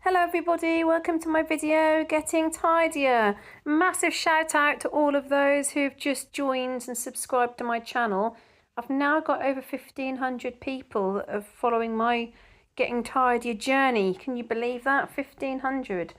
Hello everybody, welcome to my video, Getting Tidier. Massive shout out to all of those who've just joined and subscribed to my channel. I've now got over 1,500 people that are following my Getting Tidier journey. Can you believe that? 1,500.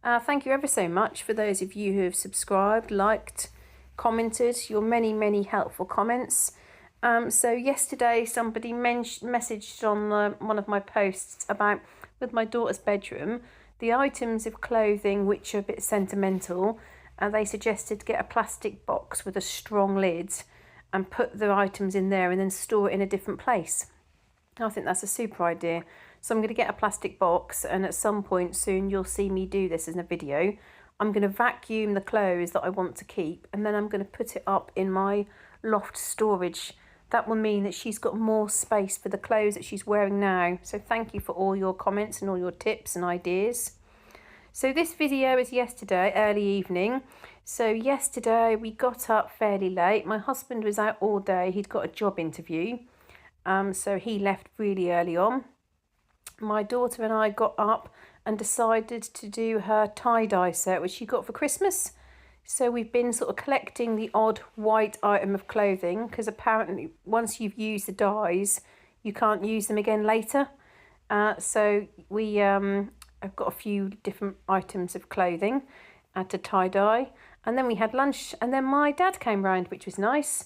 Thank you ever so much for those of you who have subscribed, liked, commented, your many helpful comments. So yesterday somebody messaged on one of my posts about with my daughter's bedroom, the items of clothing which are a bit sentimental, and they suggested to get a plastic box with a strong lid and put the items in there and then store it in a different place. I think that's a super idea. So I'm going to get a plastic box, and at some point soon you'll see me do this in a video. I'm going to vacuum the clothes that I want to keep, and then I'm going to put it up in my loft storage. That will mean that she's got more space for the clothes that she's wearing now. So thank you for all your comments and all your tips and ideas. So this video is yesterday, early evening. So yesterday we got up fairly late. My husband was out all day. He'd got a job interview. So he left really early on. My daughter and I got up and decided to do her tie-dye set, which she got for Christmas. So we've been sort of collecting the odd white item of clothing, because apparently once you've used the dyes, you can't use them again later. So we have got a few different items of clothing to tie-dye. And then we had lunch, and then my dad came round, which was nice.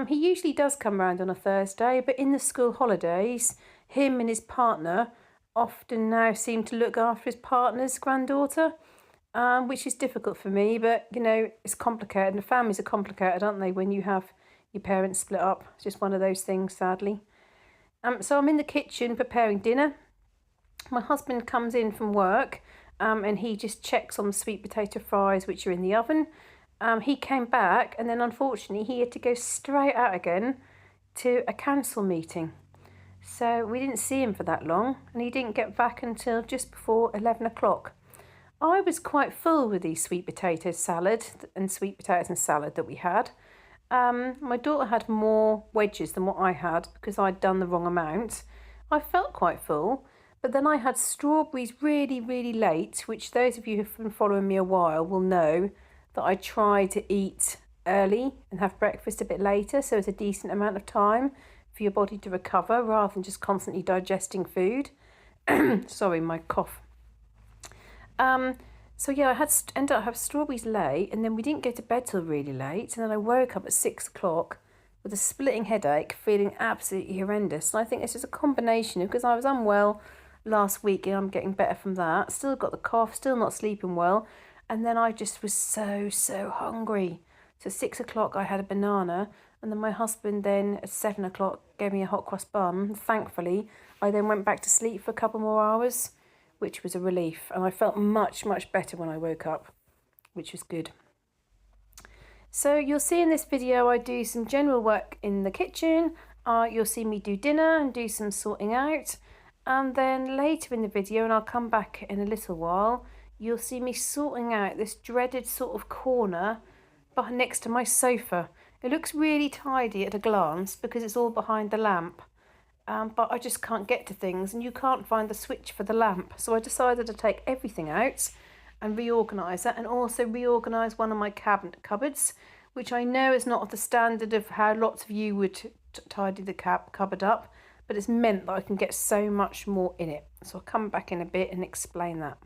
He usually does come round on a Thursday, but in the school holidays, him and his partner often now seem to look after his partner's granddaughter. Which is difficult for me, but you know, it's complicated, and families are complicated, aren't they, when you have your parents split up. It's just one of those things, sadly. So I'm in the kitchen preparing dinner. My husband comes in from work, and he just checks on the sweet potato fries which are in the oven. He came back, and then unfortunately he had to go straight out again to a council meeting. So we didn't see him for that long, and he didn't get back until just before 11 o'clock. I was quite full with these sweet potato salad and sweet potatoes and salad that we had. My daughter had more wedges than what I had because I'd done the wrong amount. I felt quite full, but then I had strawberries really late, which those of you who've been following me a while will know that I try to eat early and have breakfast a bit later, so it's a decent amount of time for your body to recover rather than just constantly digesting food. Sorry, my cough. So yeah, I ended up having strawberries late, and then we didn't go to bed till really late, and then I woke up at 6 o'clock with a splitting headache, feeling absolutely horrendous. And I think it's just a combination of, because I was unwell last week and I'm getting better from that, still got the cough, still not sleeping well, and then I just was so hungry. So 6 o'clock I had a banana, and then my husband then at 7 o'clock gave me a hot cross bun. Thankfully I then went back to sleep for a couple more hours, which was a relief, and I felt much better when I woke up, which was good. So you'll see in this video I do some general work in the kitchen. You'll see me do dinner and do some sorting out, and then later in the video, and I'll come back in a little while, you'll see me sorting out this dreaded sort of corner next to my sofa. It looks really tidy at a glance because it's all behind the lamp. But I just can't get to things, and you can't find the switch for the lamp. So I decided to take everything out and reorganise it, and also reorganise one of my cupboards, which I know is not of the standard of how lots of you would tidy the cupboard up, but it's meant that I can get so much more in it. So I'll come back in a bit and explain that.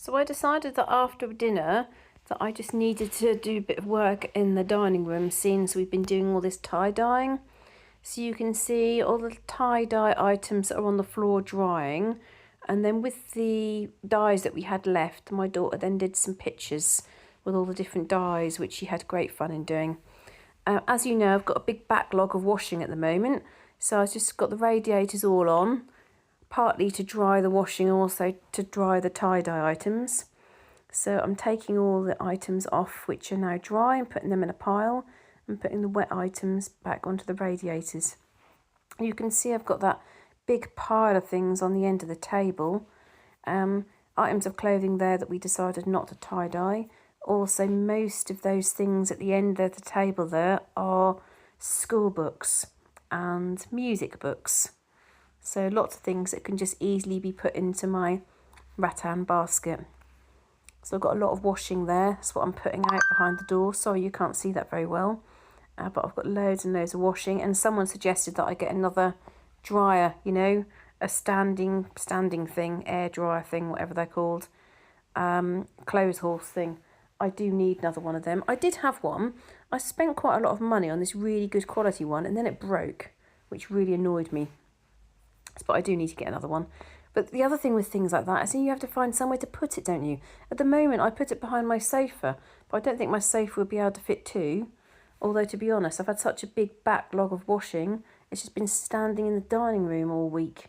So I decided that after dinner that I just needed to do a bit of work in the dining room, since we've been doing all this tie-dyeing. So you can see all the tie-dye items that are on the floor drying. And then with the dyes that we had left, my daughter then did some pictures with all the different dyes, which she had great fun in doing. As you know, I've got a big backlog of washing at the moment. So I've just got the radiators all on, partly to dry the washing, also to dry the tie-dye items. So I'm taking all the items off which are now dry and putting them in a pile, and putting the wet items back onto the radiators. You can see I've got that big pile of things on the end of the table. Items of clothing there that we decided not to tie-dye. Also, most of those things at the end of the table there are school books and music books. So lots of things that can just easily be put into my rattan basket. So I've got a lot of washing there. That's what I'm putting out behind the door. Sorry you can't see that very well. But I've got loads and loads of washing. And someone suggested that I get another dryer, you know, a standing thing, air dryer thing, whatever they're called. Clothes horse thing. I do need another one of them. I did have one. I spent quite a lot of money on this really good quality one, and then it broke, which really annoyed me. But I do need to get another one. But the other thing with things like that is you have to find somewhere to put it, don't you? At the moment, I put it behind my sofa, but I don't think my sofa would be able to fit two. Although, to be honest, I've had such a big backlog of washing. It's just been standing in the dining room all week.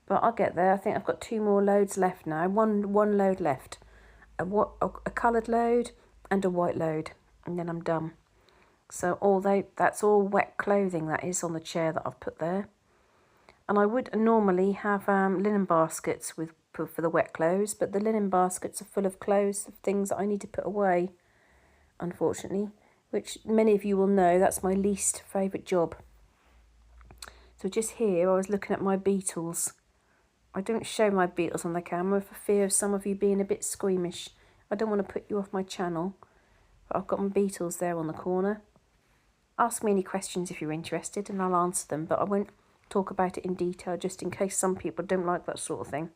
But I'll get there. I think I've got 2 more loads left now. One load left. A coloured load and a white load. And then I'm done. So although that's all wet clothing that is on the chair that I've put there. And I would normally have linen baskets for the wet clothes. But the linen baskets are full of clothes, of things that I need to put away, unfortunately. Which many of you will know, that's my least favourite job. So just here, I was looking at my beetles. I don't show my beetles on the camera for fear of some of you being a bit squeamish. I don't want to put you off my channel. But I've got my beetles there on the corner. Ask me any questions if you're interested and I'll answer them. But I won't talk about it in detail, just in case some people don't like that sort of thing.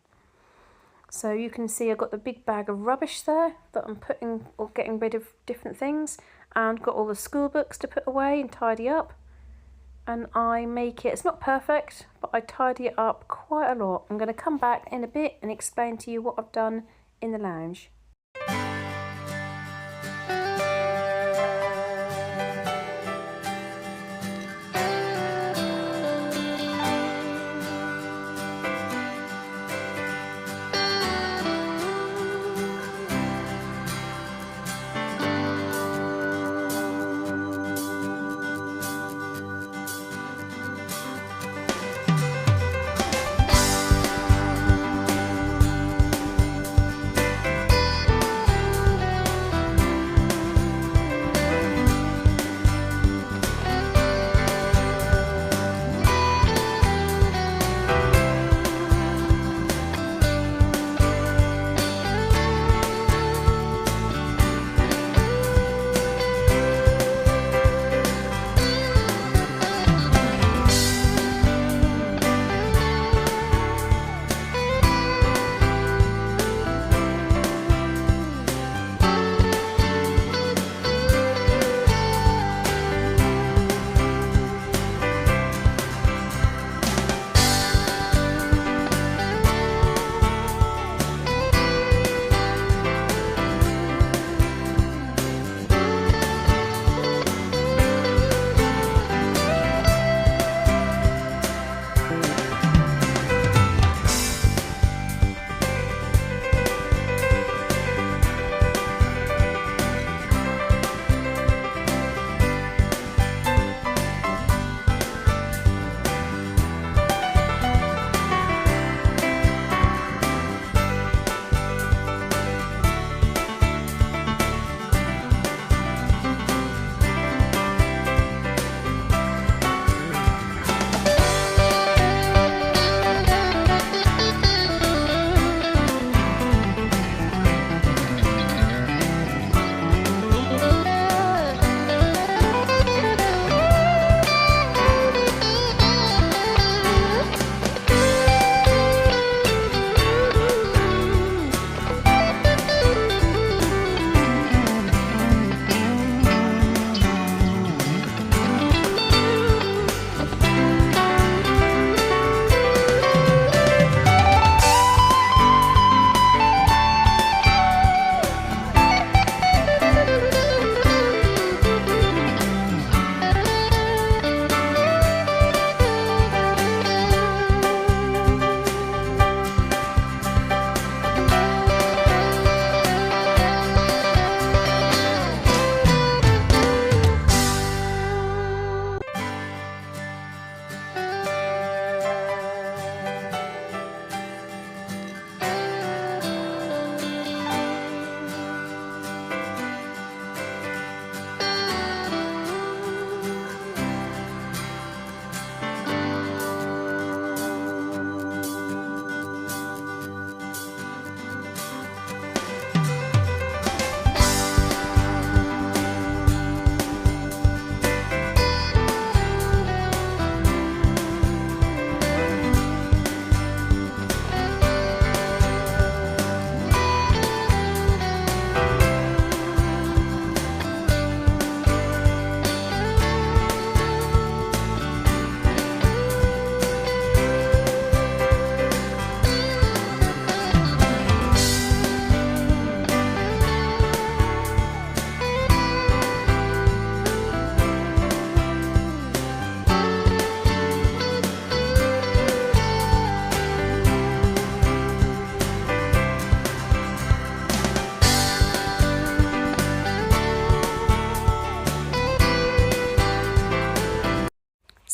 So you can see I've got the big bag of rubbish there that I'm putting or getting rid of different things. And got all the school books to put away and tidy up. And I make it, it's not perfect, but I tidy it up quite a lot. I'm going to come back in a bit and explain to you what I've done in the lounge.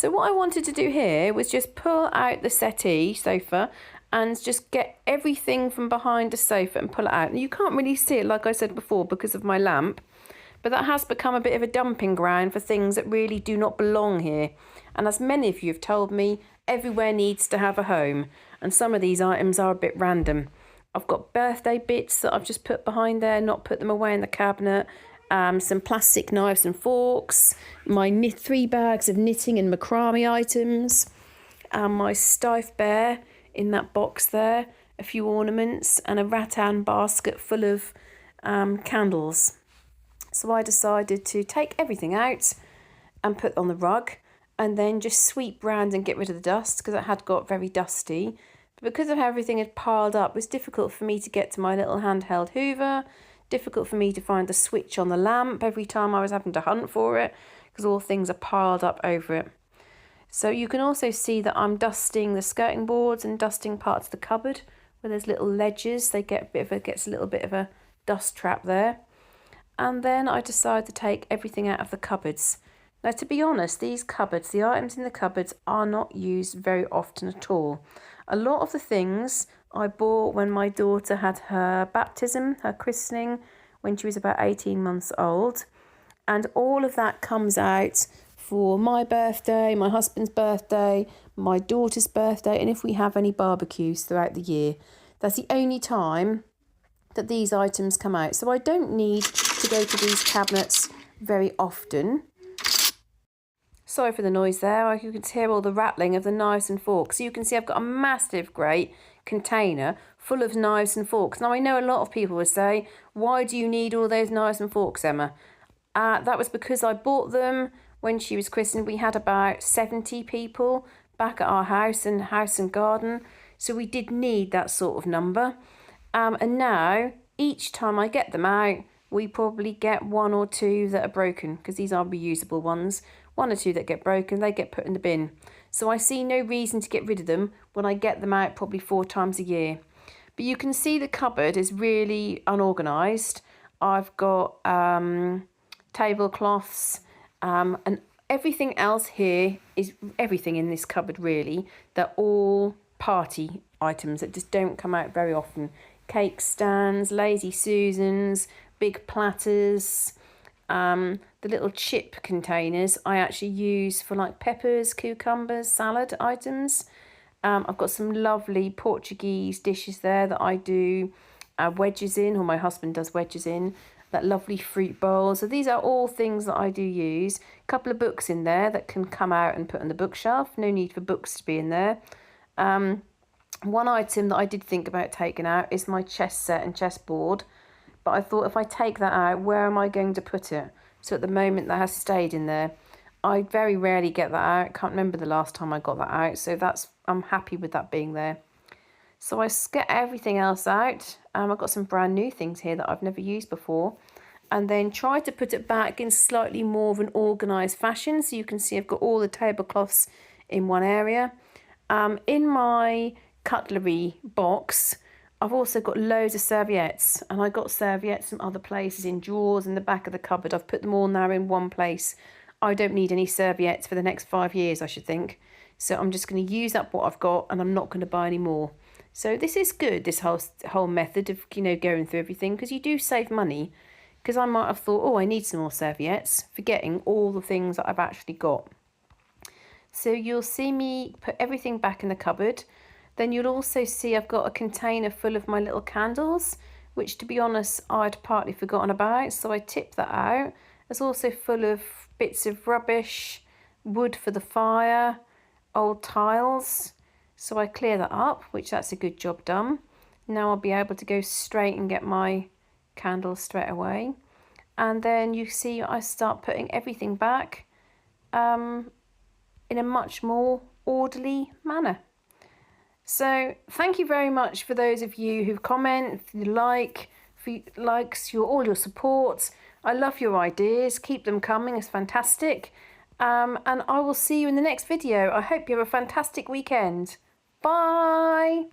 So what I wanted to do here was just pull out the settee sofa and just get everything from behind the sofa and pull it out. And you can't really see it, like I said before, because of my lamp, but that has become a bit of a dumping ground for things that really do not belong here. And as many of you have told me, everywhere needs to have a home, and some of these items are a bit random. I've got birthday bits that I've just put behind there, not put them away in the cabinet. Some plastic knives and forks, my 3 bags of knitting and macrame items, my Steiff bear in that box there, a few ornaments, and a rattan basket full of candles. So I decided to take everything out and put on the rug, and then just sweep round and get rid of the dust, because it had got very dusty. But because of how everything had piled up, it was difficult for me to get to my little handheld hoover, difficult for me to find the switch on the lamp every time I was having to hunt for it, because all things are piled up over it. So you can also see that I'm dusting the skirting boards and dusting parts of the cupboard where there's little ledges. They get gets a little bit of a dust trap there. And then I decided to take everything out of the cupboards. Now, to be honest, these cupboards, the items in the cupboards, are not used very often at all. A lot of the things I bought when my daughter had her baptism, her christening, when she was about 18 months old. And all of that comes out for my birthday, my husband's birthday, my daughter's birthday, and if we have any barbecues throughout the year. That's the only time that these items come out. So I don't need to go to these cabinets very often. Sorry for the noise there. You can hear all the rattling of the knives and forks. So you can see I've got a massive great container full of knives and forks. Now, I know a lot of people would say, why do you need all those knives and forks, Emma? That was because I bought them when she was christened. We had about 70 people back at our house and garden. So we did need that sort of number. And now, each time I get them out, we probably get 1 or 2 that are broken, because these are reusable ones. 1 or 2 that get broken, they get put in the bin. So I see no reason to get rid of them when I get them out probably 4 times a year. But you can see the cupboard is really unorganised. I've got tablecloths and everything else here is everything in this cupboard really. They're all party items that just don't come out very often. Cake stands, Lazy Susans, big platters. The little chip containers I actually use for like peppers, cucumbers, salad items. I've got some lovely Portuguese dishes there that I do wedges in, or my husband does wedges in. That lovely fruit bowl. So these are all things that I do use. A couple of books in there that can come out and put on the bookshelf. No need for books to be in there. One item that I did think about taking out is my chess set and chessboard. But I thought, if I take that out, where am I going to put it? So at the moment that has stayed in there. I very rarely get that out. Can't remember the last time I got that out. So I'm happy with that being there. So I get everything else out. I've got some brand new things here that I've never used before. And then try to put it back in slightly more of an organised fashion. So you can see I've got all the tablecloths in one area. In my cutlery box, I've also got loads of serviettes, and I got serviettes from other places in drawers in the back of the cupboard. I've put them all now in one place. I don't need any serviettes for the next 5 years, I should think. So I'm just going to use up what I've got, and I'm not going to buy any more. So this is good, this whole method of, going through everything, because you do save money. Because I might have thought, oh, I need some more serviettes, forgetting all the things that I've actually got. So you'll see me put everything back in the cupboard. Then you'll also see I've got a container full of my little candles, which, to be honest, I'd partly forgotten about. So I tipped that out. It's also full of bits of rubbish, wood for the fire, old tiles. So I clear that up, which that's a good job done. Now I'll be able to go straight and get my candles straight away. And then you see I start putting everything back in a much more orderly manner. So thank you very much for those of you who comment, all your support. I love your ideas. Keep them coming. It's fantastic. And I will see you in the next video. I hope you have a fantastic weekend. Bye.